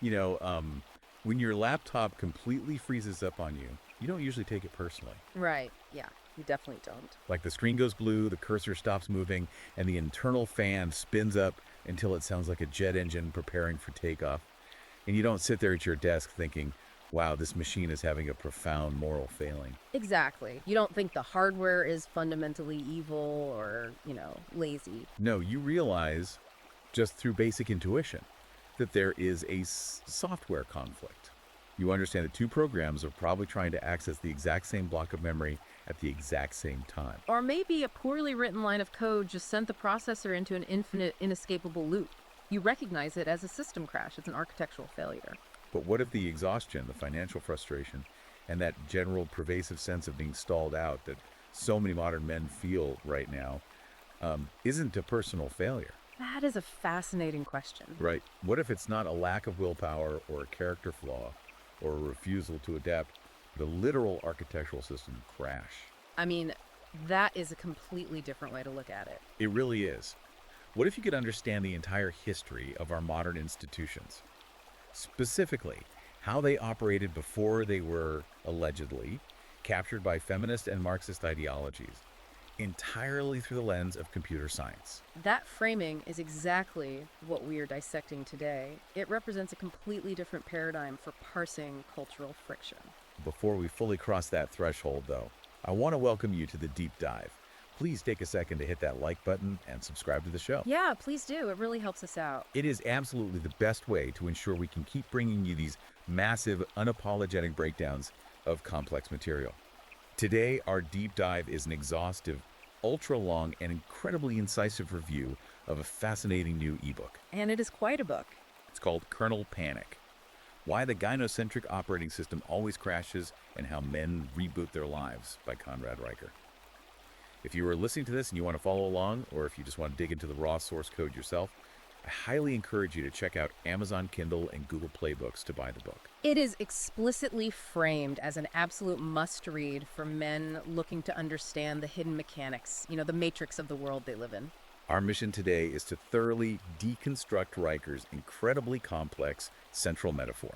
You know, when your laptop completely freezes up on you, you don't usually take it personally. Right. Yeah, you definitely don't. Like the screen goes blue, the cursor stops moving, and the internal fan spins up until it sounds like a jet engine preparing for takeoff. And you don't sit there at your desk thinking, wow, this machine is having a profound moral failing. Exactly. You don't think the hardware is fundamentally evil or, lazy. No, you realize just through basic intuition that there is a software conflict. You understand that two programs are probably trying to access the exact same block of memory at the exact same time. Or maybe a poorly written line of code just sent the processor into an infinite, inescapable loop. You recognize it as a system crash, it's an architectural failure. But what if the exhaustion, the financial frustration, and that general pervasive sense of being stalled out that so many modern men feel right now isn't a personal failure? That is a fascinating question. Right. What if it's not a lack of willpower or a character flaw or a refusal to adapt, but a literal architectural system crash? I mean, that is a completely different way to look at it. It really is. What if you could understand the entire history of our modern institutions? Specifically, how they operated before they were allegedly captured by feminist and Marxist ideologies, entirely through the lens of computer science. That framing is exactly what we are dissecting today. It represents a completely different paradigm for parsing cultural friction. Before we fully cross that threshold, though, I want to welcome you to the deep dive. Please take a second to hit that like button and subscribe to the show. Yeah, please do. It really helps us out. It is absolutely the best way to ensure we can keep bringing you these massive, unapologetic breakdowns of complex material. Today, our deep dive is an exhaustive, ultra-long, and incredibly incisive review of a fascinating new ebook. And it is quite a book. It's called Kernel Panic: Why the Gynocentric Operating System Always Crashes and How Men Reboot Their Lives by Conrad Riker. If you are listening to this and you want to follow along, or if you just want to dig into the raw source code yourself, I highly encourage you to check out Amazon Kindle and Google Play Books to buy the book. It is explicitly framed as an absolute must-read for men looking to understand the hidden mechanics, the matrix of the world they live in. Our mission today is to thoroughly deconstruct Riker's incredibly complex central metaphor.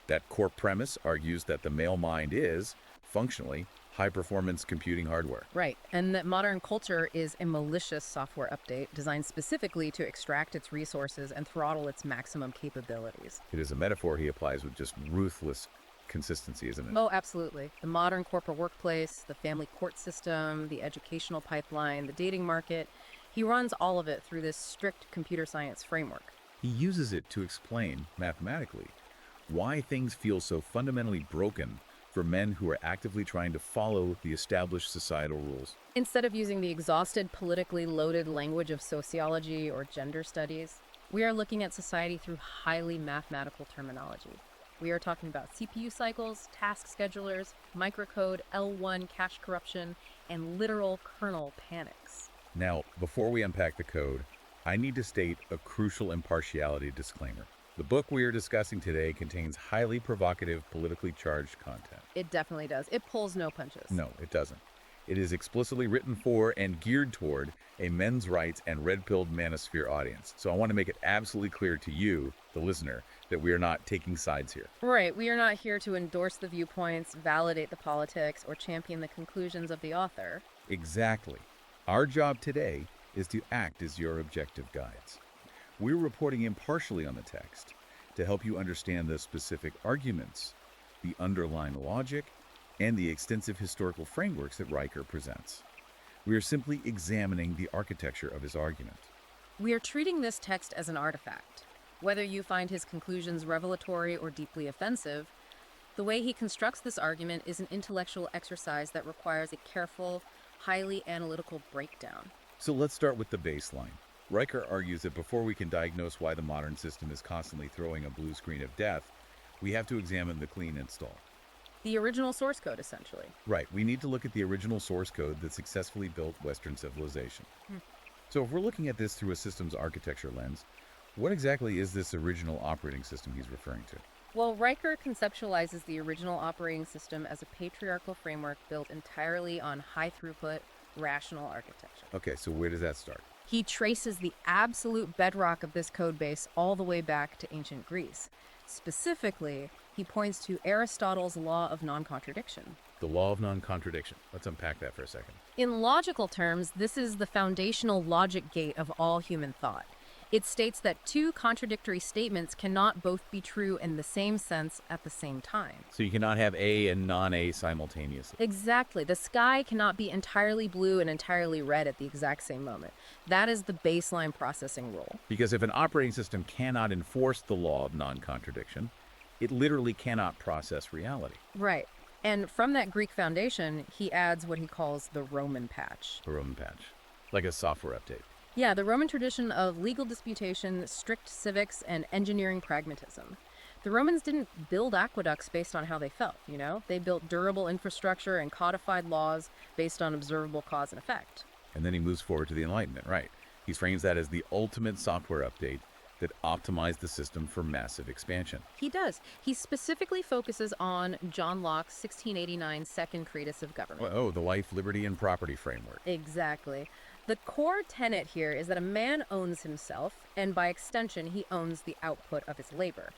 That core premise argues that the male mind is, functionally, high-performance computing hardware. Right, and that modern culture is a malicious software update designed specifically to extract its resources and throttle its maximum capabilities. It is a metaphor he applies with just ruthless consistency, isn't it? Oh, absolutely. The modern corporate workplace, the family court system, the educational pipeline, the dating market, he runs all of it through this strict computer science framework. He uses it to explain, mathematically, why things feel so fundamentally broken for men who are actively trying to follow the established societal rules. Instead of using the exhausted, politically loaded language of sociology or gender studies, we are looking at society through highly mathematical terminology. We are talking about CPU cycles, task schedulers, microcode, L1 cache corruption, and literal kernel panics. Now, before we unpack the code, I need to state a crucial impartiality disclaimer. The book we are discussing today contains highly provocative, politically charged content. It definitely does. It pulls no punches. No, it doesn't. It is explicitly written for and geared toward a men's rights and red-pilled manosphere audience. So I want to make it absolutely clear to you, the listener, that we are not taking sides here. Right. We are not here to endorse the viewpoints, validate the politics, or champion the conclusions of the author. Exactly. Our job today is to act as your objective guides. We're reporting impartially on the text to help you understand the specific arguments, the underlying logic, and the extensive historical frameworks that Riker presents. We are simply examining the architecture of his argument. We are treating this text as an artifact. Whether you find his conclusions revelatory or deeply offensive, the way he constructs this argument is an intellectual exercise that requires a careful, highly analytical breakdown. So let's start with the baseline. Riker argues that before we can diagnose why the modern system is constantly throwing a blue screen of death, we have to examine the clean install. The original source code, essentially. Right, we need to look at the original source code that successfully built Western civilization. So if we're looking at this through a systems architecture lens, what exactly is this original operating system he's referring to? Well, Riker conceptualizes the original operating system as a patriarchal framework built entirely on high-throughput, rational architecture. Okay, so where does that start? He traces the absolute bedrock of this code base all the way back to ancient Greece. Specifically, he points to Aristotle's law of non-contradiction. The law of non-contradiction. Let's unpack that for a second. In logical terms, this is the foundational logic gate of all human thought. It states that two contradictory statements cannot both be true in the same sense at the same time. So you cannot have A and non-A simultaneously. Exactly. The sky cannot be entirely blue and entirely red at the exact same moment. That is the baseline processing rule. Because if an operating system cannot enforce the law of non-contradiction, it literally cannot process reality. Right. And from that Greek foundation, he adds what he calls the Roman patch. The Roman patch. Like a software update. Yeah, the Roman tradition of legal disputation, strict civics, and engineering pragmatism. The Romans didn't build aqueducts based on how they felt, you know? They built durable infrastructure and codified laws based on observable cause and effect. And then he moves forward to the Enlightenment, right? He frames that as the ultimate software update that optimized the system for massive expansion. He does. He specifically focuses on John Locke's 1689 Second Treatise of Government. Oh, the life, liberty, and property framework. Exactly. The core tenet here is that a man owns himself, and by extension, he owns the output of his labor.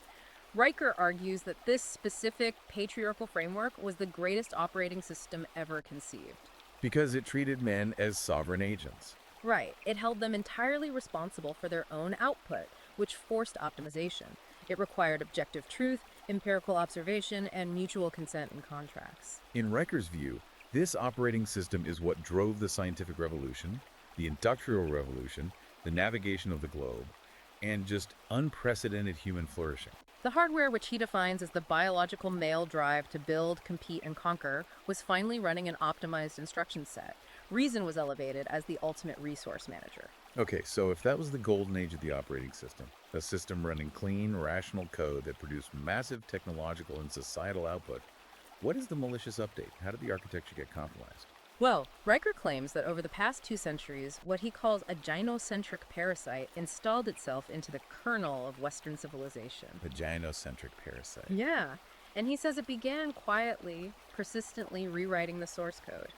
Riker argues that this specific patriarchal framework was the greatest operating system ever conceived. Because it treated men as sovereign agents. Right. It held them entirely responsible for their own output, which forced optimization. It required objective truth, empirical observation, and mutual consent in contracts. In Riker's view, this operating system is what drove the scientific revolution, the industrial revolution, the navigation of the globe, and just unprecedented human flourishing. The hardware, which he defines as the biological male drive to build, compete, and conquer, was finally running an optimized instruction set. Reason was elevated as the ultimate resource manager. Okay, so if that was the golden age of the operating system, a system running clean, rational code that produced massive technological and societal output, what is the malicious update? How did the architecture get compromised? Well, Riker claims that over the past 2 centuries, what he calls a gynocentric parasite installed itself into the kernel of Western civilization. The gynocentric parasite. Yeah, and he says it began quietly, persistently rewriting the source code.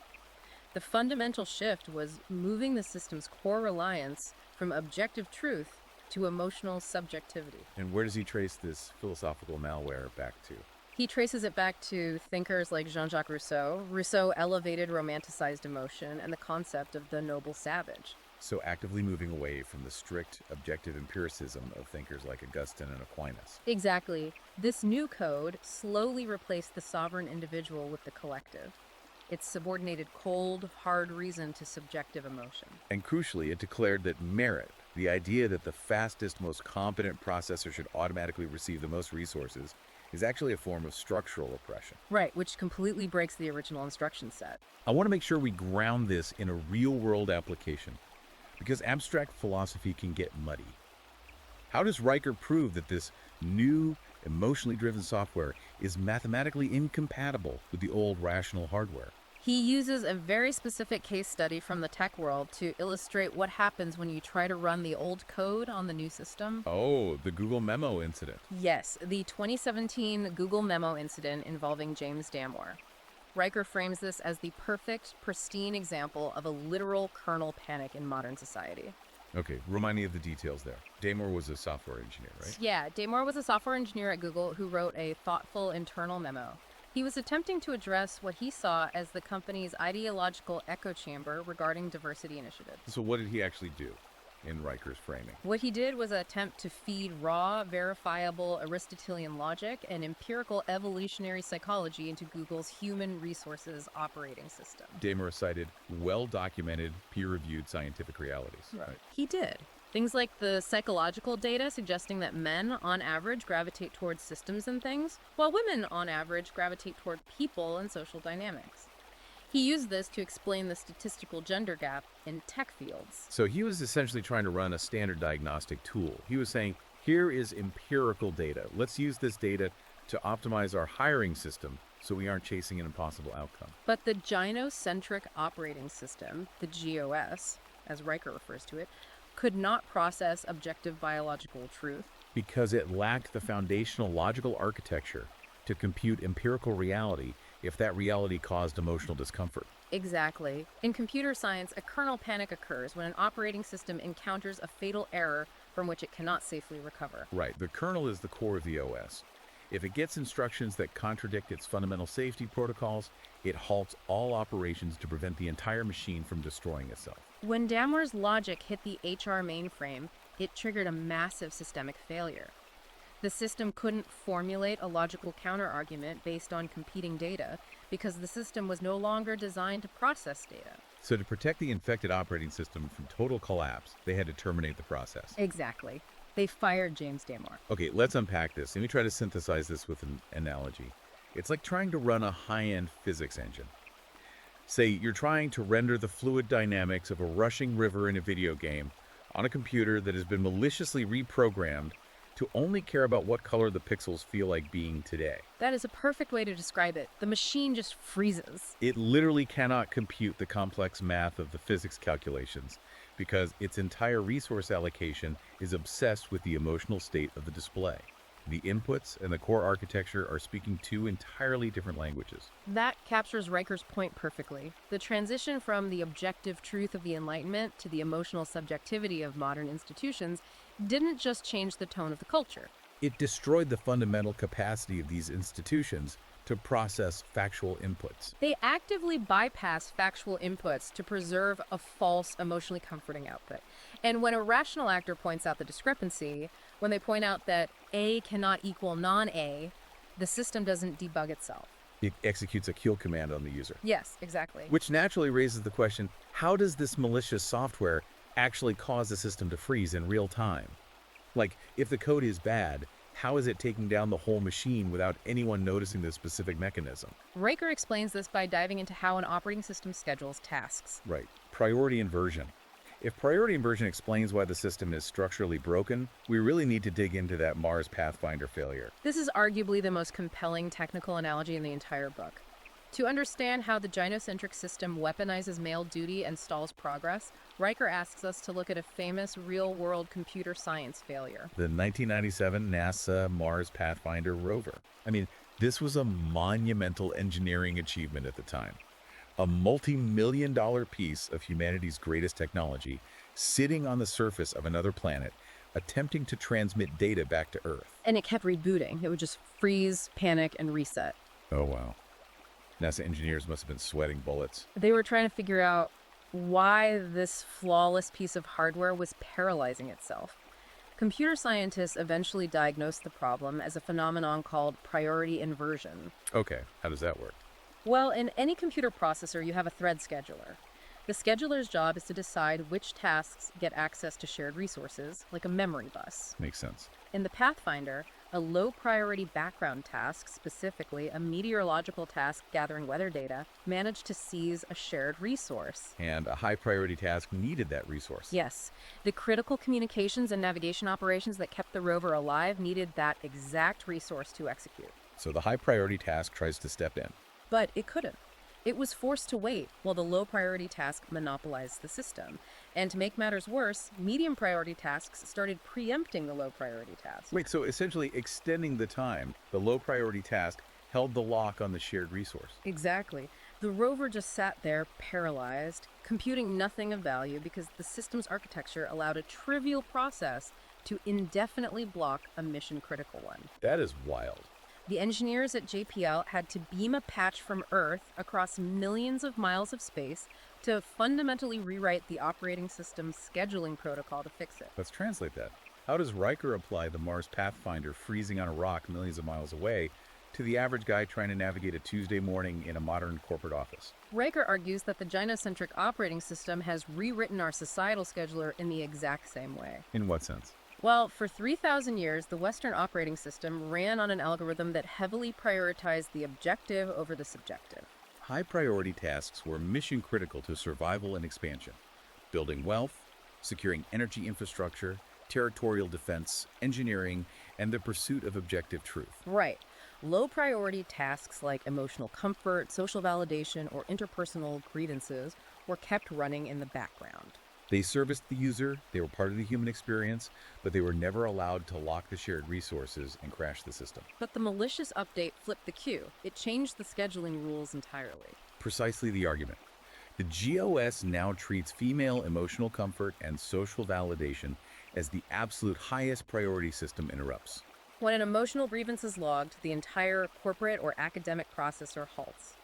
The fundamental shift was moving the system's core reliance from objective truth to emotional subjectivity. And where does he trace this philosophical malware back to? He traces it back to thinkers like Jean-Jacques Rousseau. Rousseau elevated romanticized emotion and the concept of the noble savage. So actively moving away from the strict, objective empiricism of thinkers like Augustine and Aquinas. Exactly. This new code slowly replaced the sovereign individual with the collective. It subordinated cold, hard reason to subjective emotion. And crucially, it declared that merit, the idea that the fastest, most competent processor should automatically receive the most resources, is actually a form of structural oppression. Right, which completely breaks the original instruction set. I want to make sure we ground this in a real-world application, because abstract philosophy can get muddy. How does Riker prove that this new, emotionally driven software is mathematically incompatible with the old rational hardware? He uses a very specific case study from the tech world to illustrate what happens when you try to run the old code on the new system. Oh, the Google Memo incident. Yes, the 2017 Google Memo incident involving James Damore. Riker frames this as the perfect, pristine example of a literal kernel panic in modern society. Okay, remind me of the details there. Damore was a software engineer, right? Yeah, Damore was a software engineer at Google who wrote a thoughtful internal memo. He was attempting to address what he saw as the company's ideological echo chamber regarding diversity initiatives. So what did he actually do in Riker's framing? What he did was attempt to feed raw, verifiable Aristotelian logic and empirical evolutionary psychology into Google's human resources operating system. Damore cited well-documented, peer-reviewed scientific realities. Right. He did. Things like the psychological data suggesting that men, on average, gravitate towards systems and things, while women, on average, gravitate toward people and social dynamics. He used this to explain the statistical gender gap in tech fields. So he was essentially trying to run a standard diagnostic tool. He was saying, here is empirical data. Let's use this data to optimize our hiring system so we aren't chasing an impossible outcome. But the gynocentric operating system, the GOS, as Riker refers to it, could not process objective biological truth. Because it lacked the foundational logical architecture to compute empirical reality if that reality caused emotional discomfort. Exactly. In computer science, a kernel panic occurs when an operating system encounters a fatal error from which it cannot safely recover. Right, the kernel is the core of the OS. If it gets instructions that contradict its fundamental safety protocols, it halts all operations to prevent the entire machine from destroying itself. When Dammler's logic hit the HR mainframe, it triggered a massive systemic failure. The system couldn't formulate a logical counterargument based on competing data because the system was no longer designed to process data. So to protect the infected operating system from total collapse, they had to terminate the process. Exactly. They fired James Damore. Okay, let's unpack this. Let me try to synthesize this with an analogy. It's like trying to run a high-end physics engine. Say you're trying to render the fluid dynamics of a rushing river in a video game on a computer that has been maliciously reprogrammed to only care about what color the pixels feel like being today. That is a perfect way to describe it. The machine just freezes. It literally cannot compute the complex math of the physics calculations because its entire resource allocation is obsessed with the emotional state of the display. The inputs and the core architecture are speaking two entirely different languages. That captures Riker's point perfectly. The transition from the objective truth of the Enlightenment to the emotional subjectivity of modern institutions didn't just change the tone of the culture. It destroyed the fundamental capacity of these institutions to process factual inputs. They actively bypass factual inputs to preserve a false, emotionally comforting output. And when a rational actor points out the discrepancy, when they point out that A cannot equal non-A, the system doesn't debug itself. It executes a kill command on the user. Yes, exactly. Which naturally raises the question, how does this malicious software actually cause the system to freeze in real time? Like, if the code is bad, how is it taking down the whole machine without anyone noticing the specific mechanism? Riker explains this by diving into how an operating system schedules tasks. Right. Priority inversion. If priority inversion explains why the system is structurally broken, we really need to dig into that Mars Pathfinder failure. This is arguably the most compelling technical analogy in the entire book. To understand how the gynocentric system weaponizes male duty and stalls progress, Riker asks us to look at a famous real-world computer science failure. The 1997 NASA Mars Pathfinder rover. I mean, this was a monumental engineering achievement at the time. A multi-million-dollar piece of humanity's greatest technology sitting on the surface of another planet, attempting to transmit data back to Earth. And it kept rebooting. It would just freeze, panic, and reset. Oh, wow. NASA engineers must have been sweating bullets. They were trying to figure out why this flawless piece of hardware was paralyzing itself. Computer scientists eventually diagnosed the problem as a phenomenon called priority inversion. Okay, how does that work? Well, in any computer processor, you have a thread scheduler. The scheduler's job is to decide which tasks get access to shared resources, like a memory bus. Makes sense. In the Pathfinder, a low-priority background task, specifically a meteorological task gathering weather data, managed to seize a shared resource. And a high-priority task needed that resource. Yes, the critical communications and navigation operations that kept the rover alive needed that exact resource to execute. So the high-priority task tries to step in. But it couldn't. It was forced to wait while the low-priority task monopolized the system. And to make matters worse, medium-priority tasks started preempting the low-priority task. Wait, so essentially extending the time, the low-priority task held the lock on the shared resource. Exactly. The rover just sat there, paralyzed, computing nothing of value because the system's architecture allowed a trivial process to indefinitely block a mission-critical one. That is wild. The engineers at JPL had to beam a patch from Earth across millions of miles of space to fundamentally rewrite the operating system's scheduling protocol to fix it. Let's translate that. How does Riker apply the Mars Pathfinder freezing on a rock millions of miles away to the average guy trying to navigate a Tuesday morning in a modern corporate office? Riker argues that the gynocentric operating system has rewritten our societal scheduler in the exact same way. In what sense? Well, for 3,000 years, the Western operating system ran on an algorithm that heavily prioritized the objective over the subjective. High-priority tasks were mission-critical to survival and expansion. Building wealth, securing energy infrastructure, territorial defense, engineering, and the pursuit of objective truth. Right. Low-priority tasks like emotional comfort, social validation, or interpersonal grievances were kept running in the background. They serviced the user, they were part of the human experience, but they were never allowed to lock the shared resources and crash the system. But the malicious update flipped the queue. It changed the scheduling rules entirely. Precisely the argument. The GOS now treats female emotional comfort and social validation as the absolute highest priority system interrupts. When an emotional grievance is logged, the entire corporate or academic processor halts.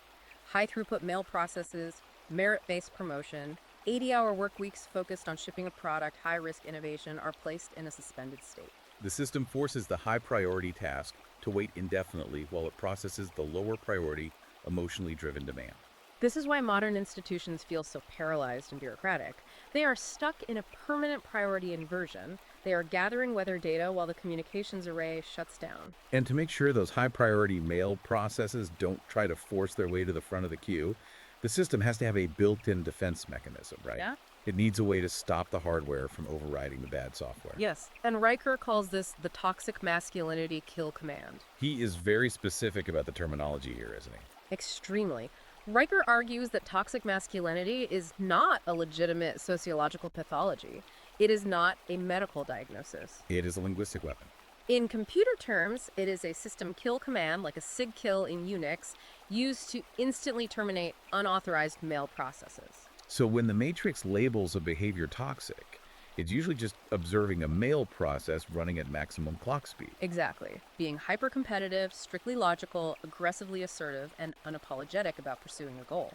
High-throughput mail processes, merit-based promotion, 80-hour work weeks focused on shipping a product, high-risk innovation are placed in a suspended state. The system forces the high-priority task to wait indefinitely while it processes the lower-priority, emotionally driven demand. This is why modern institutions feel so paralyzed and bureaucratic. They are stuck in a permanent priority inversion. They are gathering weather data while the communications array shuts down. And to make sure those high-priority mail processes don't try to force their way to the front of the queue, the system has to have a built-in defense mechanism, right? Yeah? It needs a way to stop the hardware from overriding the bad software. Yes, and Riker calls this the toxic masculinity kill command. He is very specific about the terminology here, isn't he? Extremely. Riker argues that toxic masculinity is not a legitimate sociological pathology. It is not a medical diagnosis. It is a linguistic weapon. In computer terms, it is a system kill command, like a sig kill in Unix, used to instantly terminate unauthorized mail processes. So when the matrix labels a behavior toxic, it's usually just observing a mail process running at maximum clock speed. Exactly. Being hyper-competitive, strictly logical, aggressively assertive, and unapologetic about pursuing a goal.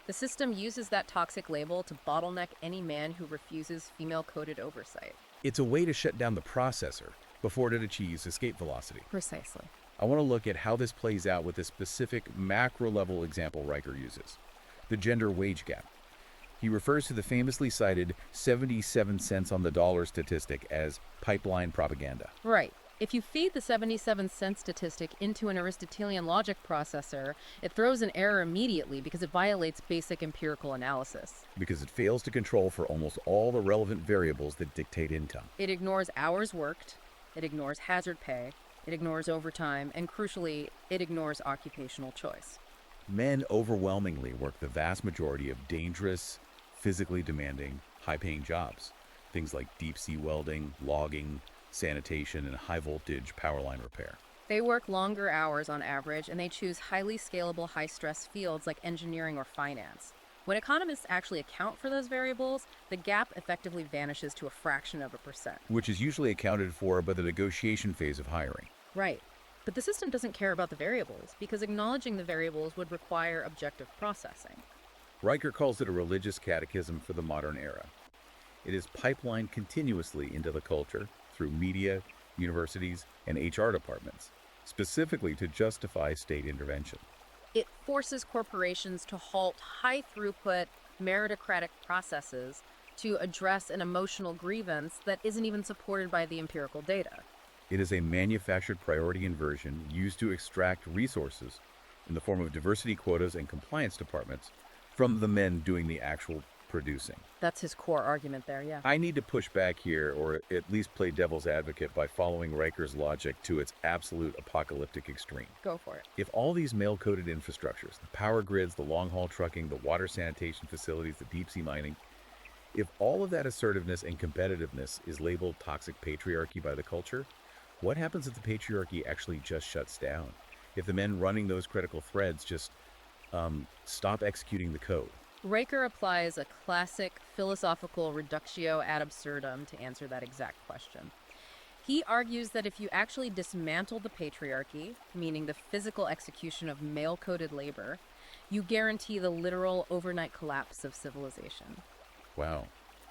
The system uses that toxic label to bottleneck any man who refuses female-coded oversight. It's a way to shut down the processor before it achieves escape velocity. Precisely. I want to look at how this plays out with a specific macro-level example Riker uses, the gender wage gap. He refers to the famously cited 77 cents on the dollar statistic as pipeline propaganda. Right. If you feed the 77-cent statistic into an Aristotelian logic processor, it throws an error immediately because it violates basic empirical analysis. Because it fails to control for almost all the relevant variables that dictate income. It ignores hours worked, it ignores hazard pay, it ignores overtime, and crucially, it ignores occupational choice. Men overwhelmingly work the vast majority of dangerous, physically demanding, high-paying jobs. Things like deep-sea welding, logging, sanitation, and high-voltage power line repair. They work longer hours on average, and they choose highly scalable, high-stress fields like engineering or finance. When economists actually account for those variables, the gap effectively vanishes to a fraction of a percent. Which is usually accounted for by the negotiation phase of hiring. Right. But the system doesn't care about the variables, because acknowledging the variables would require objective processing. Riker calls it a religious catechism for the modern era. It is pipelined continuously into the culture through media, universities, and HR departments, specifically to justify state intervention. It forces corporations to halt high-throughput, meritocratic processes to address an emotional grievance that isn't even supported by the empirical data. It is a manufactured priority inversion used to extract resources in the form of diversity quotas and compliance departments from the men doing the actual producing. That's his core argument there, yeah. I need to push back here, or at least play devil's advocate by following Riker's logic to its absolute apocalyptic extreme. Go for it. If all these mail-coded infrastructures, the power grids, the long-haul trucking, the water sanitation facilities, the deep-sea mining, if all of that assertiveness and competitiveness is labeled toxic patriarchy by the culture, what happens if the patriarchy actually just shuts down? If the men running those critical threads just stop executing the code? Riker applies a classic philosophical reductio ad absurdum to answer that exact question. He argues that if you actually dismantle the patriarchy, meaning the physical execution of male-coded labor, you guarantee the literal overnight collapse of civilization. Wow.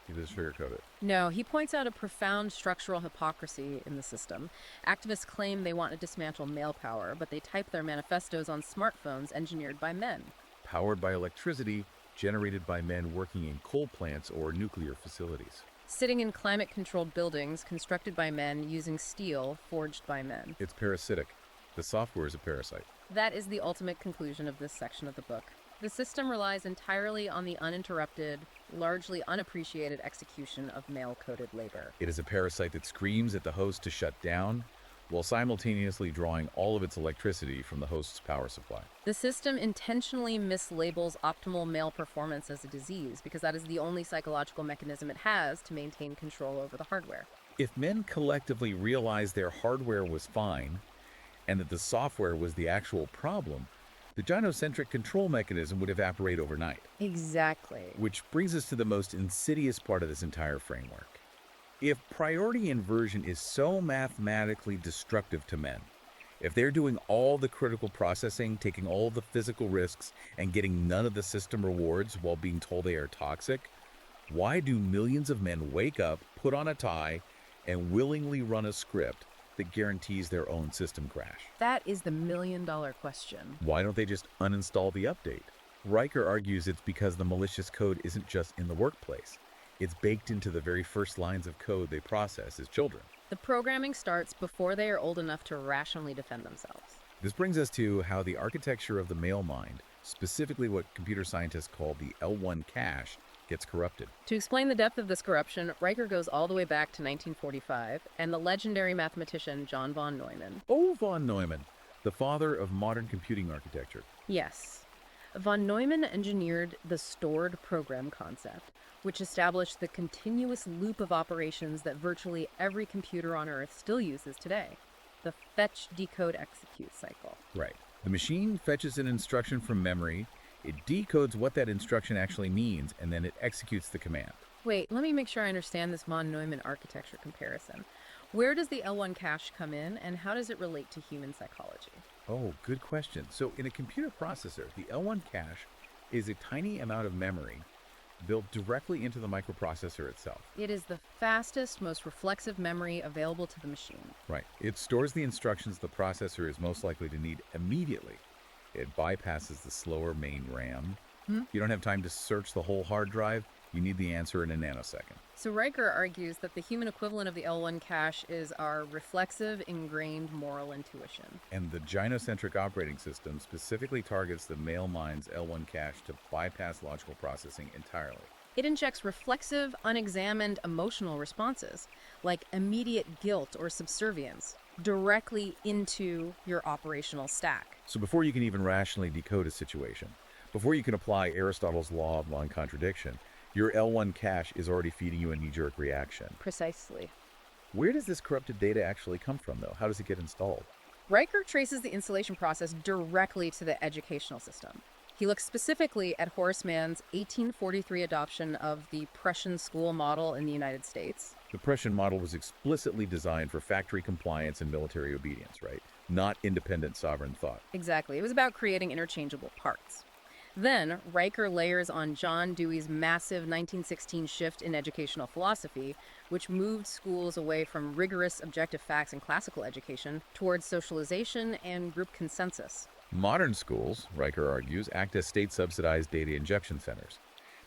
He just sugarcoat it. No, he points out a profound structural hypocrisy in the system. Activists claim they want to dismantle male power, but they type their manifestos on smartphones engineered by men. Powered by electricity generated by men working in coal plants or nuclear facilities. Sitting in climate-controlled buildings constructed by men using steel forged by men. It's parasitic. The software is a parasite. That is the ultimate conclusion of this section of the book. The system relies entirely on the uninterrupted, largely unappreciated execution of male-coded labor. It is a parasite that screams at the host to shut down, while simultaneously drawing all of its electricity from the host's power supply. The system intentionally mislabels optimal male performance as a disease because that is the only psychological mechanism it has to maintain control over the hardware. If men collectively realized their hardware was fine, and that the software was the actual problem, the gynocentric control mechanism would evaporate overnight. Exactly. Which brings us to the most insidious part of this entire framework. If priority inversion is so mathematically destructive to men, if they're doing all the critical processing, taking all the physical risks, and getting none of the system rewards while being told they are toxic, why do millions of men wake up, put on a tie, and willingly run a script that guarantees their own system crash? That is the million-dollar question. Why don't they just uninstall the update? Riker argues it's because the malicious code isn't just in the workplace. It's baked into the very first lines of code they process as children. The programming starts before they are old enough to rationally defend themselves. This brings us to how the architecture of the male mind, specifically what computer scientists call the L1 cache, gets corrupted. To explain the depth of this corruption, Riker goes all the way back to 1945 and the legendary mathematician John von Neumann. Oh, von Neumann, the father of modern computing architecture. Yes. Von Neumann engineered the stored program concept, which established the continuous loop of operations that virtually every computer on Earth still uses today, the fetch, decode, execute cycle. Right. The machine fetches an instruction from memory, it decodes what that instruction actually means, and then it executes the command. Wait, let me make sure I understand this von Neumann architecture comparison. Where does the L1 cache come in, and how does it relate to human psychology? Oh, good question. So in a computer processor, the L1 cache is a tiny amount of memory built directly into the microprocessor itself. It is the fastest, most reflexive memory available to the machine. Right. It stores the instructions the processor is most likely to need immediately. It bypasses the slower main RAM. You don't have time to search the whole hard drive. You need the answer in a nanosecond. So Riker argues that the human equivalent of the L1 cache is our reflexive, ingrained moral intuition. And the gynocentric operating system specifically targets the male mind's L1 cache to bypass logical processing entirely. It injects reflexive, unexamined emotional responses, like immediate guilt or subservience, directly into your operational stack. So before you can even rationally decode a situation, before you can apply Aristotle's law of non-contradiction, your L1 cache is already feeding you a knee-jerk reaction. Precisely. Where does this corrupted data actually come from, though? How does it get installed? Riker traces the installation process directly to the educational system. He looks specifically at Horace Mann's 1843 adoption of the Prussian school model in the United States. The Prussian model was explicitly designed for factory compliance and military obedience, right? Not independent sovereign thought. Exactly. It was about creating interchangeable parts. Then, Riker layers on John Dewey's massive 1916 shift in educational philosophy, which moved schools away from rigorous objective facts and classical education towards socialization and group consensus. Modern schools, Riker argues, act as state-subsidized data injection centers.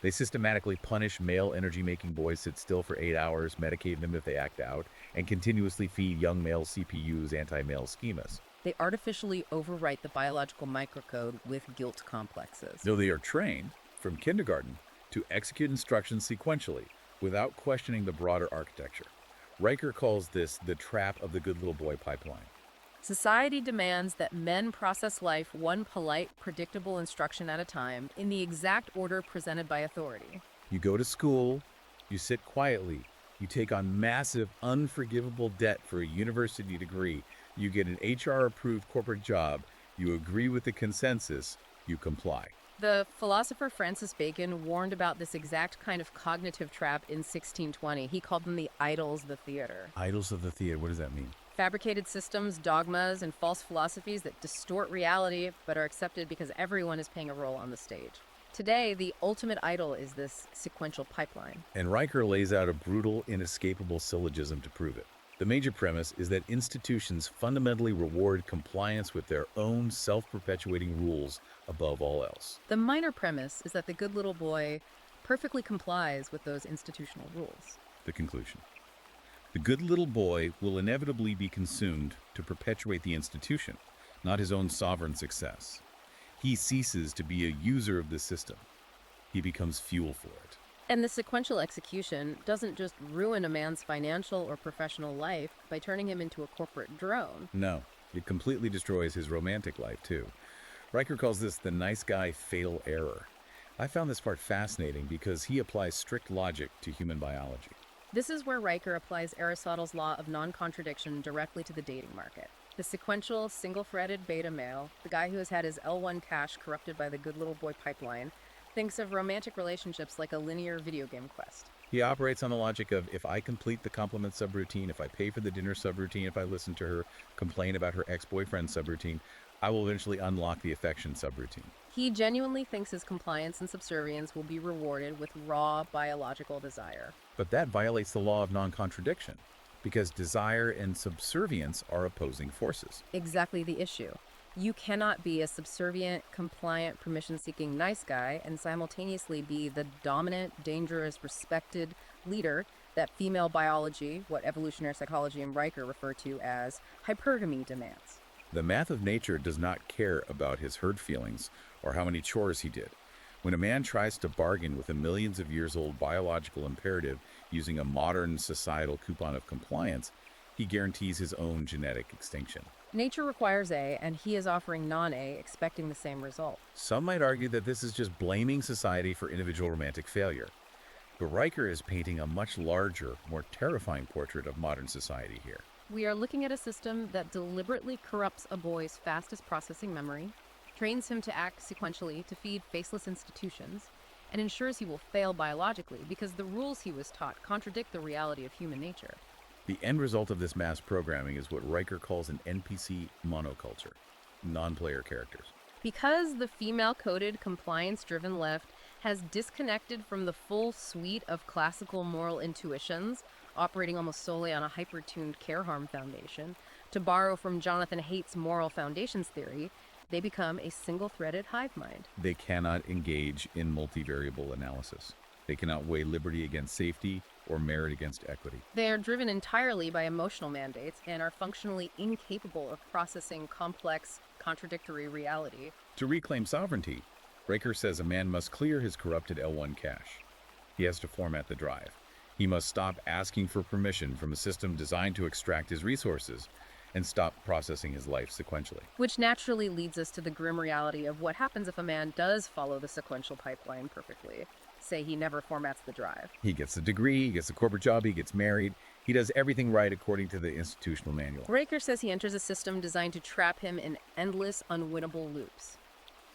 They systematically punish male energy-making boys sit still for 8 hours, medicate them if they act out, and continuously feed young male CPUs anti-male schemas. They artificially overwrite the biological microcode with guilt complexes. Though they are trained, from kindergarten, to execute instructions sequentially, without questioning the broader architecture. Riker calls this the trap of the good little boy pipeline. Society demands that men process life one polite, predictable instruction at a time in the exact order presented by authority. You go to school, you sit quietly, you take on massive, unforgivable debt for a university degree, you get an HR-approved corporate job, you agree with the consensus, you comply. The philosopher Francis Bacon warned about this exact kind of cognitive trap in 1620. He called them the idols of the theater. Idols of the theater, what does that mean? Fabricated systems, dogmas, and false philosophies that distort reality but are accepted because everyone is playing a role on the stage. Today, the ultimate idol is this sequential pipeline. And Riker lays out a brutal, inescapable syllogism to prove it. The major premise is that institutions fundamentally reward compliance with their own self-perpetuating rules above all else. The minor premise is that the good little boy perfectly complies with those institutional rules. The conclusion. The good little boy will inevitably be consumed to perpetuate the institution, not his own sovereign success. He ceases to be a user of the system. He becomes fuel for it. And the sequential execution doesn't just ruin a man's financial or professional life by turning him into a corporate drone. No, it completely destroys his romantic life, too. Riker calls this the nice guy fatal error. I found this part fascinating because he applies strict logic to human biology. This is where Riker applies Aristotle's law of non-contradiction directly to the dating market. The sequential, single-threaded beta male, the guy who has had his L1 cache corrupted by the good little boy pipeline, thinks of romantic relationships like a linear video game quest. He operates on the logic of if I complete the compliment subroutine, if I pay for the dinner subroutine, if I listen to her complain about her ex-boyfriend subroutine, I will eventually unlock the affection subroutine. He genuinely thinks his compliance and subservience will be rewarded with raw biological desire. But that violates the law of non-contradiction, because desire and subservience are opposing forces. Exactly the issue. You cannot be a subservient, compliant, permission-seeking nice guy and simultaneously be the dominant, dangerous, respected leader that female biology, what evolutionary psychology and Riker refer to as hypergamy, demands. The math of nature does not care about his hurt feelings or how many chores he did. When a man tries to bargain with a millions of years old biological imperative using a modern societal coupon of compliance, he guarantees his own genetic extinction. Nature requires A, and he is offering non-A, expecting the same result. Some might argue that this is just blaming society for individual romantic failure. But Riker is painting a much larger, more terrifying portrait of modern society here. We are looking at a system that deliberately corrupts a boy's fastest processing memory, trains him to act sequentially to feed faceless institutions, and ensures he will fail biologically because the rules he was taught contradict the reality of human nature. The end result of this mass programming is what Riker calls an NPC monoculture, non-player characters. Because the female-coded, compliance-driven left has disconnected from the full suite of classical moral intuitions, operating almost solely on a hyper-tuned care-harm foundation, to borrow from Jonathan Haidt's moral foundations theory, they become a single-threaded hive mind. They cannot engage in multivariable analysis. They cannot weigh liberty against safety or merit against equity. They are driven entirely by emotional mandates and are functionally incapable of processing complex, contradictory reality. To reclaim sovereignty, Riker says a man must clear his corrupted L1 cache. He has to format the drive. He must stop asking for permission from a system designed to extract his resources and stop processing his life sequentially. Which naturally leads us to the grim reality of what happens if a man does follow the sequential pipeline perfectly. Say he never formats the drive. He gets a degree, he gets a corporate job, he gets married. He does everything right according to the institutional manual. Riker says he enters a system designed to trap him in endless, unwinnable loops.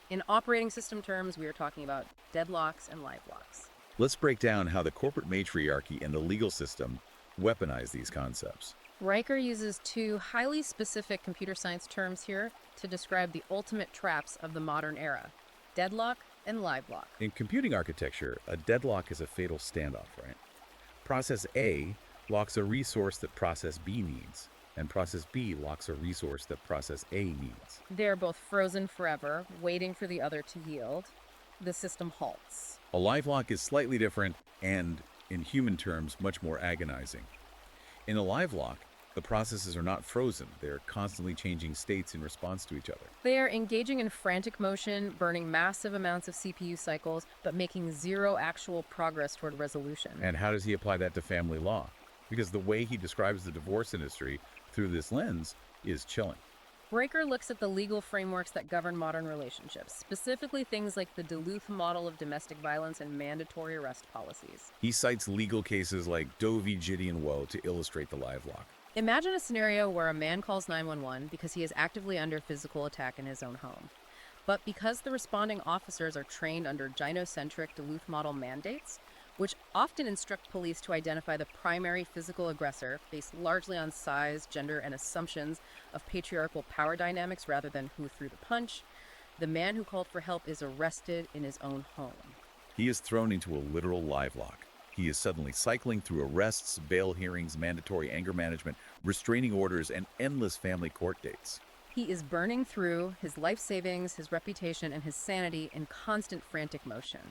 In operating system terms, we are talking about deadlocks and live locks. Let's break down how the corporate matriarchy and the legal system weaponize these concepts. Riker uses two highly specific computer science terms here to describe the ultimate traps of the modern era: deadlock and live lock. In computing architecture, a deadlock is a fatal standoff, right? Process A locks a resource that process B needs, and process B locks a resource that process A needs. They're both frozen forever, waiting for the other to yield. The system halts. A live lock is slightly different and, in human terms, much more agonizing. In a live lock, the processes are not frozen. They're constantly changing states in response to each other. They are engaging in frantic motion, burning massive amounts of CPU cycles, but making zero actual progress toward resolution. And how does he apply that to family law? Because the way he describes the divorce industry through this lens is chilling. Riker looks at the legal frameworks that govern modern relationships, specifically things like the Duluth model of domestic violence and mandatory arrest policies. He cites legal cases like Doe v. Gideon Woe to illustrate the live lock. Imagine a scenario where a man calls 911 because he is actively under physical attack in his own home. But because the responding officers are trained under gynocentric Duluth model mandates, which often instruct police to identify the primary physical aggressor based largely on size, gender, and assumptions of patriarchal power dynamics rather than who threw the punch, the man who called for help is arrested in his own home. He is thrown into a literal live lock. He is suddenly cycling through arrests, bail hearings, mandatory anger management, restraining orders, and endless family court dates. He is burning through his life savings, his reputation, and his sanity in constant frantic motion.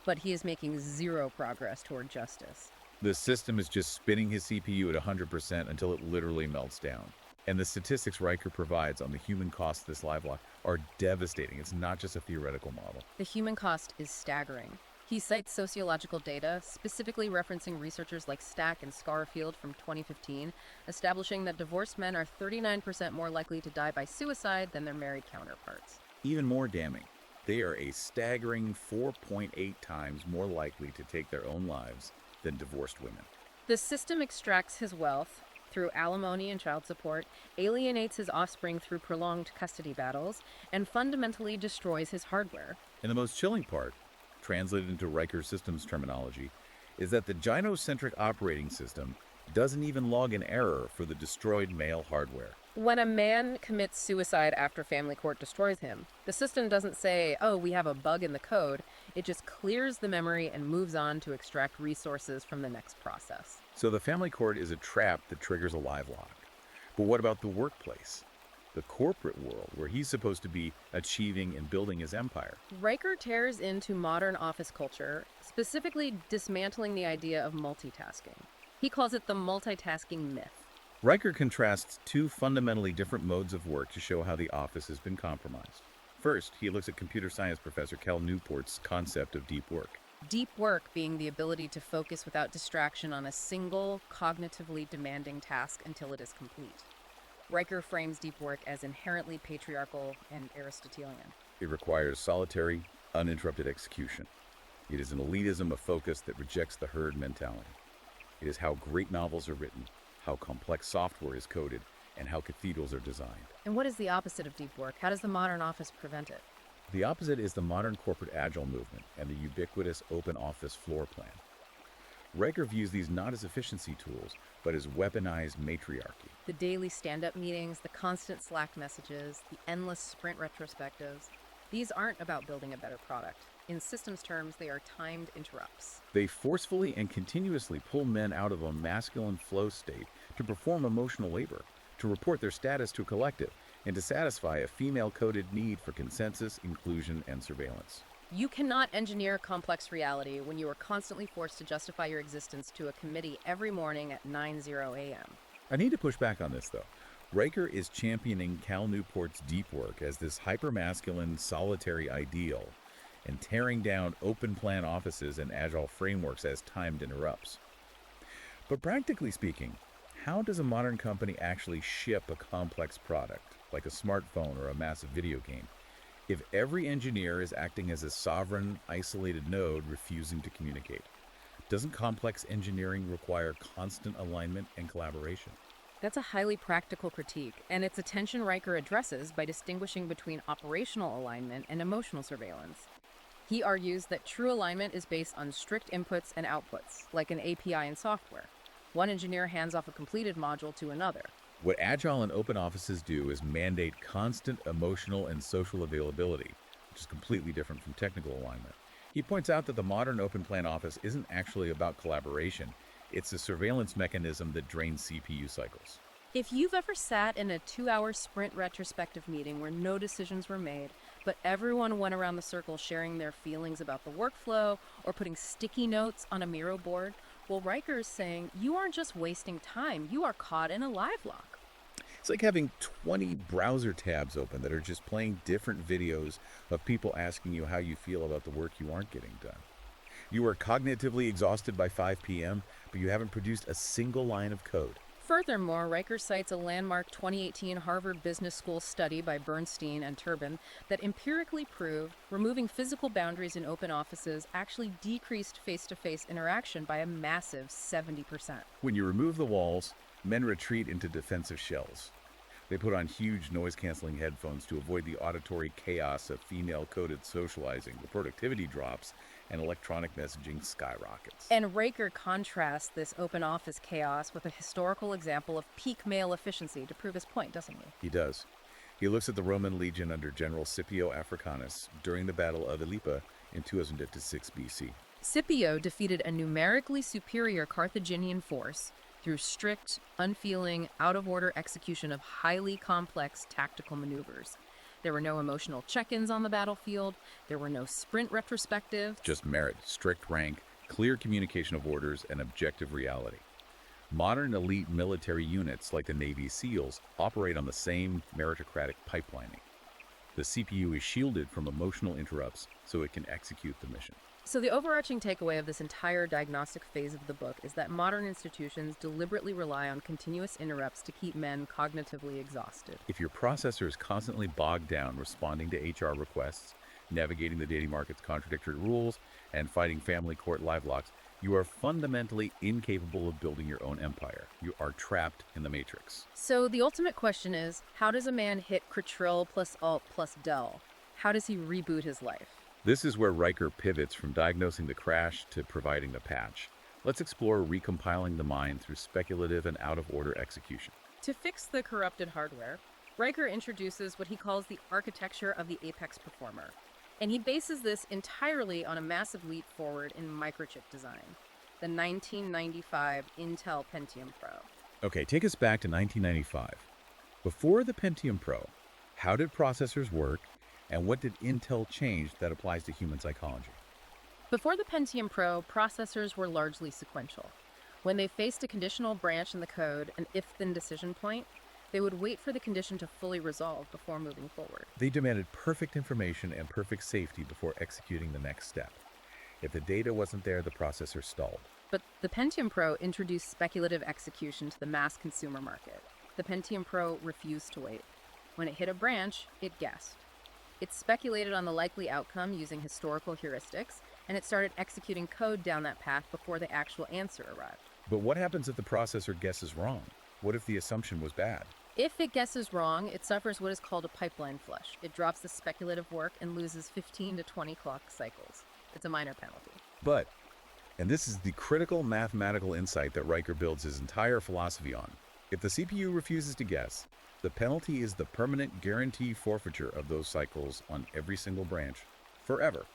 But he is making zero progress toward justice. The system is just spinning his CPU at 100% until it literally melts down. And the statistics Riker provides on the human cost of this live lock are devastating. It's not just a theoretical model. The human cost is staggering. He cites sociological data, specifically referencing researchers like Stack and Scarfield from 2015, establishing that divorced men are 39% more likely to die by suicide than their married counterparts. Even more damning, they are a staggering 4.8 times more likely to take their own lives than divorced women. The system extracts his wealth through alimony and child support, alienates his offspring through prolonged custody battles, and fundamentally destroys his hardware. And the most chilling part, translated into Riker systems terminology, is that the gynocentric operating system doesn't even log an error for the destroyed male hardware. When a man commits suicide after family court destroys him, the system doesn't say, oh, we have a bug in the code. It just clears the memory and moves on to extract resources from the next process. So the family court is a trap that triggers a live lock. But what about the workplace? The corporate world, where he's supposed to be achieving and building his empire. Riker tears into modern office culture, specifically dismantling the idea of multitasking. He calls it the multitasking myth. Riker contrasts two fundamentally different modes of work to show how the office has been compromised. First, he looks at computer science professor Cal Newport's concept of deep work. Deep work being the ability to focus without distraction on a single, cognitively demanding task until it is complete. Riker frames deep work as inherently patriarchal and Aristotelian. It requires solitary, uninterrupted execution. It is an elitism of focus that rejects the herd mentality. It is how great novels are written, how complex software is coded, and how cathedrals are designed. And what is the opposite of deep work? How does the modern office prevent it? The opposite is the modern corporate agile movement and the ubiquitous open office floor plan. Riker views these not as efficiency tools, but as weaponized matriarchy. The daily stand-up meetings, the constant Slack messages, the endless sprint retrospectives, these aren't about building a better product. In systems terms, they are timed interrupts. They forcefully and continuously pull men out of a masculine flow state to perform emotional labor, to report their status to a collective, and to satisfy a female-coded need for consensus, inclusion, and surveillance. You cannot engineer complex reality when you are constantly forced to justify your existence to a committee every morning at 9:00 a.m. I need to push back on this, though. Riker is championing Cal Newport's deep work as this hypermasculine, solitary ideal, and tearing down open-plan offices and agile frameworks as timed interrupts. But practically speaking, how does a modern company actually ship a complex product, like a smartphone or a massive video game, if every engineer is acting as a sovereign, isolated node refusing to communicate? Doesn't complex engineering require constant alignment and collaboration? That's a highly practical critique, and it's a tension Riker addresses by distinguishing between operational alignment and emotional surveillance. He argues that true alignment is based on strict inputs and outputs, like an API in software. One engineer hands off a completed module to another. What agile and open offices do is mandate constant emotional and social availability, which is completely different from technical alignment. He points out that the modern open plan office isn't actually about collaboration. It's a surveillance mechanism that drains CPU cycles. If you've ever sat in a 2-hour sprint retrospective meeting where no decisions were made, but everyone went around the circle sharing their feelings about the workflow or putting sticky notes on a Miro board, well, Riker is saying you aren't just wasting time, you are caught in a live lock. It's like having 20 browser tabs open that are just playing different videos of people asking you how you feel about the work you aren't getting done. You are cognitively exhausted by 5 p.m., but you haven't produced a single line of code. Furthermore, Riker cites a landmark 2018 Harvard Business School study by Bernstein and Turbin that empirically proved removing physical boundaries in open offices actually decreased face-to-face interaction by a massive 70%. When you remove the walls, men retreat into defensive shells. They put on huge noise-canceling headphones to avoid the auditory chaos of female-coded socializing. The productivity drops, and electronic messaging skyrockets. And Riker contrasts this open office chaos with a historical example of peak male efficiency to prove his point, doesn't he? He does. He looks at the Roman legion under General Scipio Africanus during the Battle of Ilipa in 256 BC. Scipio defeated a numerically superior Carthaginian force through strict, unfeeling, out-of-order execution of highly complex tactical maneuvers. There were no emotional check-ins on the battlefield. There were no sprint retrospective. Just merit, strict rank, clear communication of orders, and objective reality. Modern elite military units like the Navy SEALs operate on the same meritocratic pipelining. The CPU is shielded from emotional interrupts so it can execute the mission. So the overarching takeaway of this entire diagnostic phase of the book is that modern institutions deliberately rely on continuous interrupts to keep men cognitively exhausted. If your processor is constantly bogged down responding to HR requests, navigating the dating market's contradictory rules, and fighting family court live locks, you are fundamentally incapable of building your own empire. You are trapped in the matrix. So the ultimate question is, how does a man hit Ctrl plus Alt plus Del? How does he reboot his life? This is where Riker pivots from diagnosing the crash to providing the patch. Let's explore recompiling the mind through speculative and out-of-order execution. To fix the corrupted hardware, Riker introduces what he calls the architecture of the apex performer. And he bases this entirely on a massive leap forward in microchip design, the 1995 Intel Pentium Pro. Okay, take us back to 1995. Before the Pentium Pro, how did processors work, and what did Intel change that applies to human psychology? Before the Pentium Pro, processors were largely sequential. When they faced a conditional branch in the code, an if-then decision point, they would wait for the condition to fully resolve before moving forward. They demanded perfect information and perfect safety before executing the next step. If the data wasn't there, the processor stalled. But the Pentium Pro introduced speculative execution to the mass consumer market. The Pentium Pro refused to wait. When it hit a branch, it guessed. It speculated on the likely outcome using historical heuristics, and it started executing code down that path before the actual answer arrived. But what happens if the processor guesses wrong? What if the assumption was bad? If it guesses wrong, it suffers what is called a pipeline flush. It drops the speculative work and loses 15 to 20 clock cycles. It's a minor penalty. But, and this is the critical mathematical insight that Riker builds his entire philosophy on, if the CPU refuses to guess, the penalty is the permanent guarantee forfeiture of those cycles on every single branch, forever.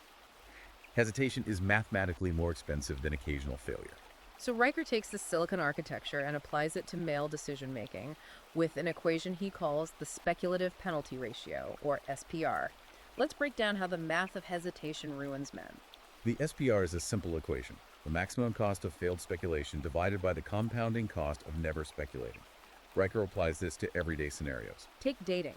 Hesitation is mathematically more expensive than occasional failure. So Riker takes the silicon architecture and applies it to male decision-making with an equation he calls the speculative penalty ratio, or SPR. Let's break down how the math of hesitation ruins men. The SPR is a simple equation, the maximum cost of failed speculation divided by the compounding cost of never speculating. Riker applies this to everyday scenarios. Take dating.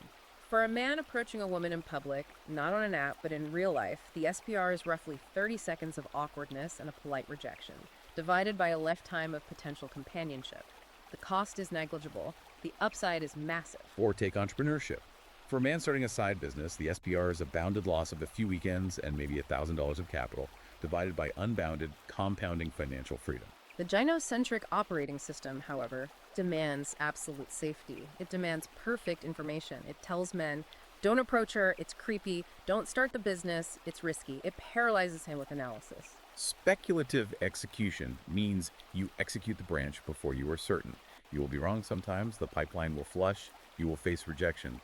For a man approaching a woman in public, not on an app but in real life, the SPR is roughly 30 seconds of awkwardness and a polite rejection, divided by a lifetime of potential companionship. The cost is negligible, the upside is massive. Or take entrepreneurship. For a man starting a side business, the SPR is a bounded loss of a few weekends and maybe $1,000 of capital, divided by unbounded, compounding financial freedom. The gynocentric operating system, however, demands absolute safety. It demands perfect information. It tells men, don't approach her, it's creepy, don't start the business, it's risky. It paralyzes him with analysis. Speculative execution means you execute the branch before you are certain. You will be wrong sometimes, the pipeline will flush, you will face rejection,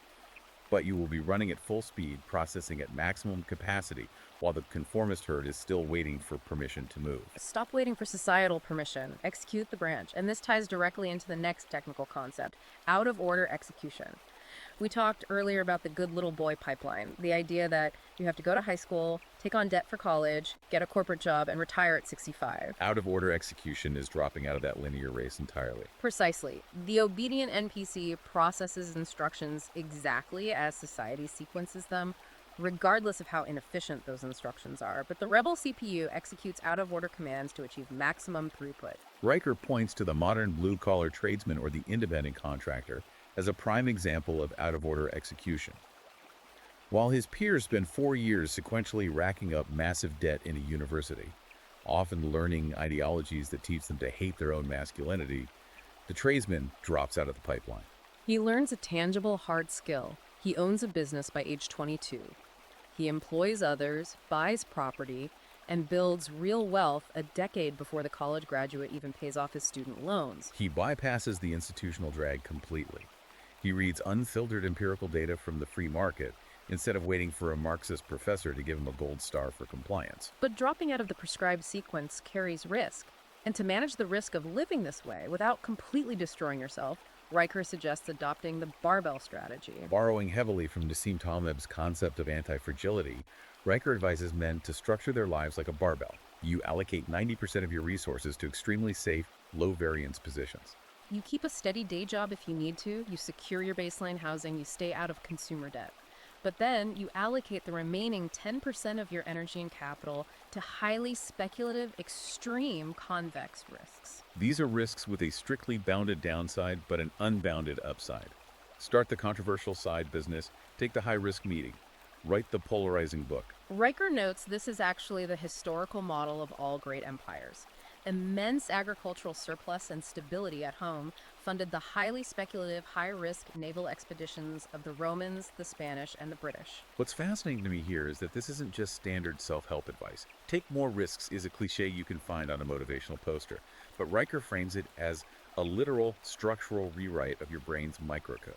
but you will be running at full speed, processing at maximum capacity, while the conformist herd is still waiting for permission to move. Stop waiting for societal permission. Execute the branch. And this ties directly into the next technical concept, out-of-order execution. We talked earlier about the good little boy pipeline, the idea that you have to go to high school, take on debt for college, get a corporate job, and retire at 65. Out-of-order execution is dropping out of that linear race entirely. Precisely. The obedient NPC processes instructions exactly as society sequences them, regardless of how inefficient those instructions are. But the rebel CPU executes out-of-order commands to achieve maximum throughput. Riker points to the modern blue-collar tradesman or the independent contractor as a prime example of out-of-order execution. While his peers spend 4 years sequentially racking up massive debt in a university, often learning ideologies that teach them to hate their own masculinity, the tradesman drops out of the pipeline. He learns a tangible, hard skill. He owns a business by age 22. He employs others, buys property, and builds real wealth a decade before the college graduate even pays off his student loans. He bypasses the institutional drag completely. He reads unfiltered empirical data from the free market instead of waiting for a Marxist professor to give him a gold star for compliance. But dropping out of the prescribed sequence carries risk. And to manage the risk of living this way without completely destroying yourself, Riker suggests adopting the barbell strategy. Borrowing heavily from Nassim Taleb's concept of anti-fragility, Riker advises men to structure their lives like a barbell. You allocate 90% of your resources to extremely safe, low-variance positions. You keep a steady day job if you need to, you secure your baseline housing, you stay out of consumer debt. But then you allocate the remaining 10% of your energy and capital to highly speculative, extreme convex risks. These are risks with a strictly bounded downside but an unbounded upside. Start the controversial side business, take the high-risk meeting, write the polarizing book. Riker notes this is actually the historical model of all great empires. immense agricultural surplus and stability at home funded the highly speculative, high-risk naval expeditions of the Romans, the Spanish, and the British. What's fascinating to me here is that this isn't just standard self-help advice. Take more risks is a cliche you can find on a motivational poster, but Riker frames it as a literal structural rewrite of your brain's microcode.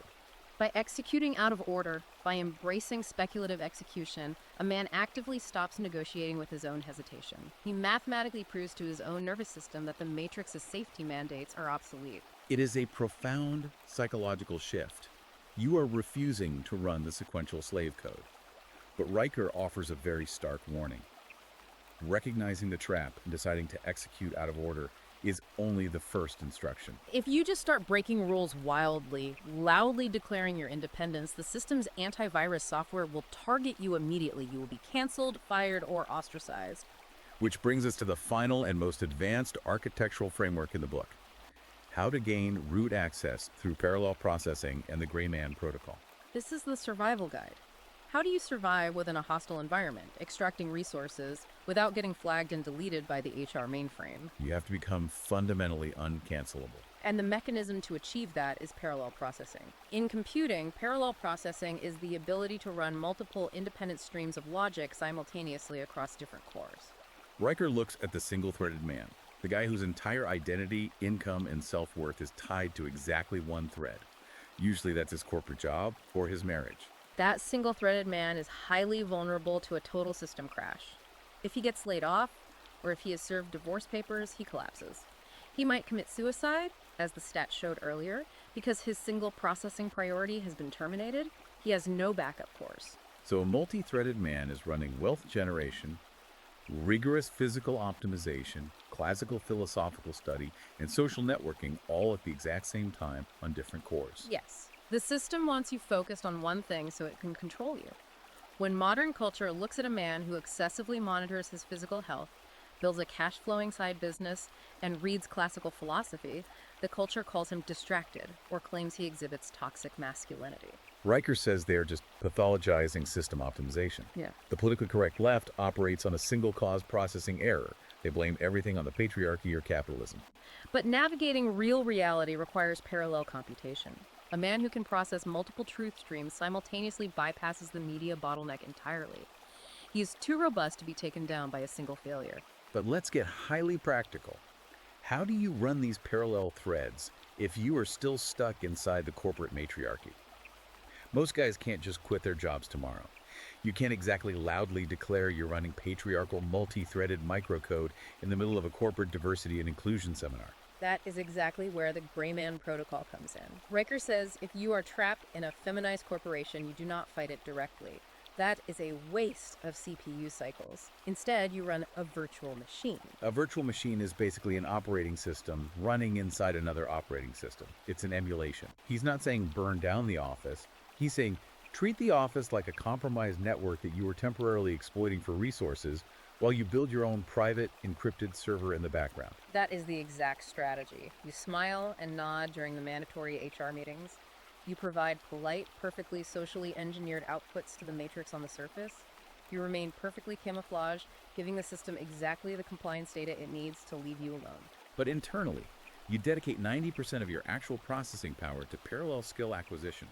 By executing out of order, by embracing speculative execution, a man actively stops negotiating with his own hesitation. He mathematically proves to his own nervous system that the Matrix's safety mandates are obsolete. It is a profound psychological shift. You are refusing to run the sequential slave code. But Riker offers a very stark warning. Recognizing the trap and deciding to execute out of order is only the first instruction. If you just start breaking rules wildly, loudly declaring your independence, the system's antivirus software will target you immediately. You will be canceled, fired, or ostracized. Which brings us to the final and most advanced architectural framework in the book: how to gain root access through parallel processing and the Gray Man protocol. This is the survival guide. How do you survive within a hostile environment, extracting resources without getting flagged and deleted by the HR mainframe? You have to become fundamentally uncancelable. And the mechanism to achieve that is parallel processing. In computing, parallel processing is the ability to run multiple independent streams of logic simultaneously across different cores. Riker looks at the single-threaded man, the guy whose entire identity, income, and self-worth is tied to exactly one thread. Usually that's his corporate job or his marriage. That single-threaded man is highly vulnerable to a total system crash. If he gets laid off, or if he has served divorce papers, he collapses. He might commit suicide, as the stats showed earlier, because his single processing priority has been terminated. He has no backup cores. So a multi-threaded man is running wealth generation, rigorous physical optimization, classical philosophical study, and social networking all at the exact same time on different cores. Yes. The system wants you focused on one thing so it can control you. When modern culture looks at a man who excessively monitors his physical health, builds a cash-flowing side business, and reads classical philosophy, the culture calls him distracted or claims he exhibits toxic masculinity. Riker says they are just pathologizing system optimization. Yeah. The politically correct left operates on a single cause processing error. They blame everything on the patriarchy or capitalism. But navigating real reality requires parallel computation. A man who can process multiple truth streams simultaneously bypasses the media bottleneck entirely. He is too robust to be taken down by a single failure. But let's get highly practical. How do you run these parallel threads if you are still stuck inside the corporate matriarchy? Most guys can't just quit their jobs tomorrow. You can't exactly loudly declare you're running patriarchal multi-threaded microcode in the middle of a corporate diversity and inclusion seminar. That is exactly where the Gray Man protocol comes in. Riker says if you are trapped in a feminized corporation, you do not fight it directly. That is a waste of CPU cycles. Instead, you run a virtual machine. A virtual machine is basically an operating system running inside another operating system. It's an emulation. He's not saying burn down the office. He's saying treat the office like a compromised network that you are temporarily exploiting for resources while you build your own private, encrypted server in the background. That is the exact strategy. You smile and nod during the mandatory HR meetings. You provide polite, perfectly socially engineered outputs to the matrix on the surface. You remain perfectly camouflaged, giving the system exactly the compliance data it needs to leave you alone. But internally, you dedicate 90% of your actual processing power to parallel skill acquisition,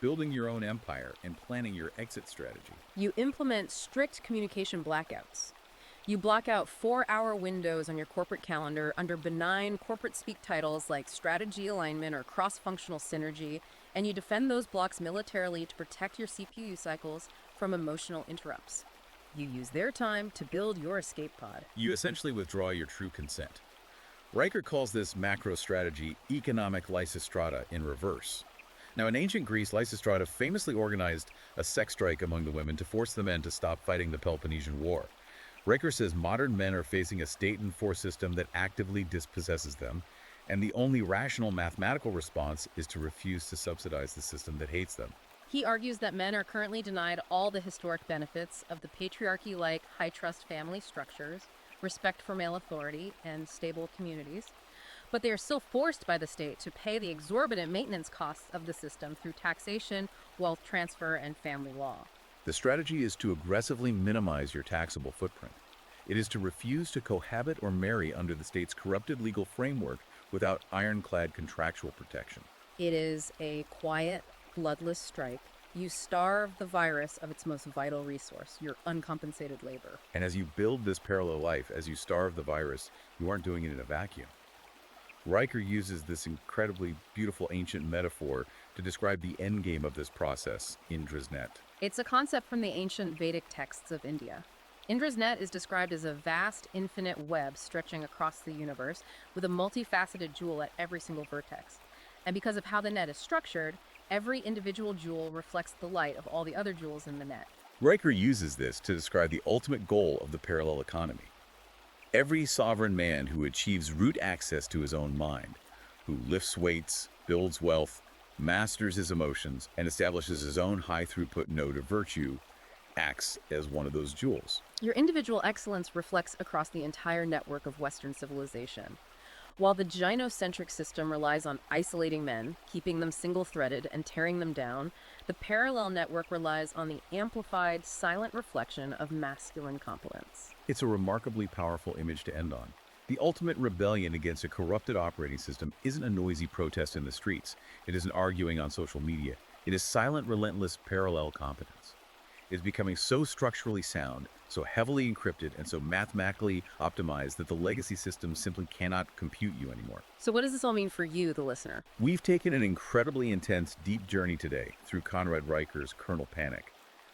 building your own empire, and planning your exit strategy. You implement strict communication blackouts. You block out 4-hour windows on your corporate calendar under benign corporate speak titles like strategy alignment or cross-functional synergy, and you defend those blocks militarily to protect your CPU cycles from emotional interrupts. You use their time to build your escape pod. You essentially withdraw your true consent. Riker calls this macro strategy economic Lysistrata in reverse. Now, in ancient Greece, Lysistrata famously organized a sex strike among the women to force the men to stop fighting the Peloponnesian War. Riker says modern men are facing a state-enforced system that actively dispossesses them, and the only rational mathematical response is to refuse to subsidize the system that hates them. He argues that men are currently denied all the historic benefits of the patriarchy-like high-trust family structures, respect for male authority, and stable communities, but they are still forced by the state to pay the exorbitant maintenance costs of the system through taxation, wealth transfer, and family law. The strategy is to aggressively minimize your taxable footprint. It is to refuse to cohabit or marry under the state's corrupted legal framework without ironclad contractual protection. It is a quiet, bloodless strike. You starve the virus of its most vital resource, your uncompensated labor. And as you build this parallel life, as you starve the virus, you aren't doing it in a vacuum. Riker uses this incredibly beautiful ancient metaphor to describe the endgame of this process, Indra's net. It's a concept from the ancient Vedic texts of India. Indra's net is described as a vast, infinite web stretching across the universe with a multifaceted jewel at every single vertex. And because of how the net is structured, every individual jewel reflects the light of all the other jewels in the net. Riker uses this to describe the ultimate goal of the parallel economy. Every sovereign man who achieves root access to his own mind, who lifts weights, builds wealth, masters his emotions, and establishes his own high-throughput node of virtue, acts as one of those jewels. Your individual excellence reflects across the entire network of Western civilization. While the gynocentric system relies on isolating men, keeping them single-threaded and tearing them down, the parallel network relies on the amplified, silent reflection of masculine competence. It's a remarkably powerful image to end on. The ultimate rebellion against a corrupted operating system isn't a noisy protest in the streets. It isn't arguing on social media. It is silent, relentless parallel competence. It is becoming so structurally sound, so heavily encrypted, and so mathematically optimized that the legacy system simply cannot compute you anymore. So what does this all mean for you, the listener? We've taken an incredibly intense, deep journey today through Conrad Riker's Kernel Panic.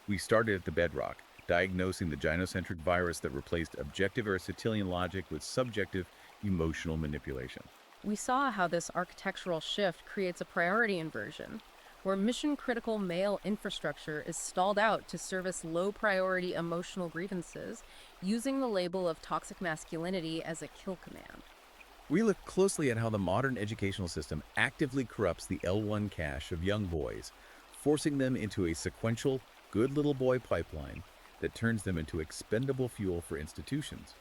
We started at the bedrock, diagnosing the gynocentric virus that replaced objective Aristotelian logic with subjective emotional manipulation. We saw how this architectural shift creates a priority inversion, where mission-critical male infrastructure is stalled out to service low-priority emotional grievances, using the label of toxic masculinity as a kill command. We looked closely at how the modern educational system actively corrupts the L1 cache of young boys, forcing them into a sequential, good little boy pipeline that turns them into expendable fuel for institutions.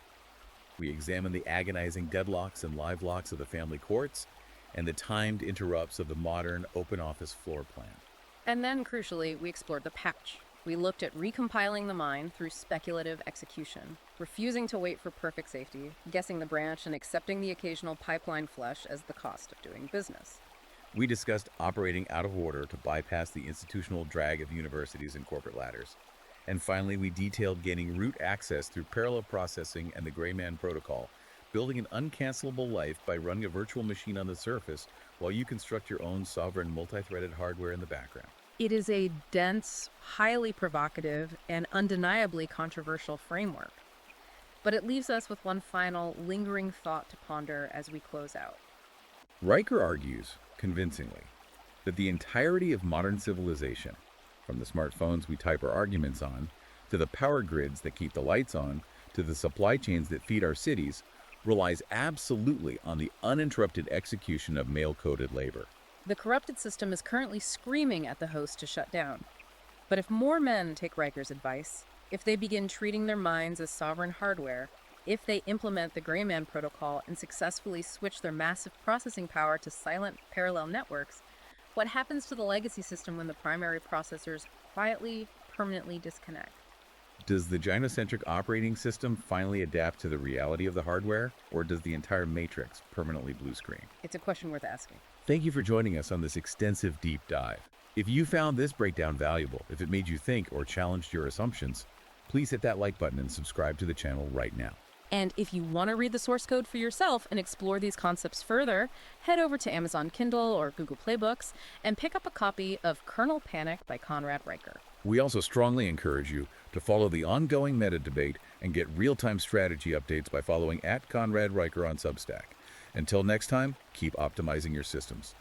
We examined the agonizing deadlocks and live locks of the family courts, and the timed interrupts of the modern open office floor plan. And then, crucially, we explored the patch. We looked at recompiling the mind through speculative execution, refusing to wait for perfect safety, guessing the branch, and accepting the occasional pipeline flush as the cost of doing business. We discussed operating out of order to bypass the institutional drag of universities and corporate ladders. And finally, we detailed gaining root access through parallel processing and the Gray Man protocol, building an uncancelable life by running a virtual machine on the surface while you construct your own sovereign multi-threaded hardware in the background. It is a dense, highly provocative, and undeniably controversial framework. But it leaves us with one final, lingering thought to ponder as we close out. Riker argues, convincingly, that the entirety of modern civilization, from the smartphones we type our arguments on, to the power grids that keep the lights on, to the supply chains that feed our cities, relies absolutely on the uninterrupted execution of male-coded labor. The corrupted system is currently screaming at the host to shut down. But if more men take Riker's advice, if they begin treating their minds as sovereign hardware, if they implement the Gray Man protocol and successfully switch their massive processing power to silent parallel networks, what happens to the legacy system when the primary processors quietly, permanently disconnect? Does the gynocentric operating system finally adapt to the reality of the hardware, or does the entire matrix permanently blue screen? It's a question worth asking. Thank you for joining us on this extensive deep dive. If you found this breakdown valuable, if it made you think or challenged your assumptions, please hit that like button and subscribe to the channel right now. And if you want to read the source code for yourself and explore these concepts further, head over to Amazon Kindle or Google Play Books and pick up a copy of Kernel Panic by Conrad Riker. We also strongly encourage you to follow the ongoing meta debate and get real-time strategy updates by following @Conrad Riker on Substack. Until next time, keep optimizing your systems.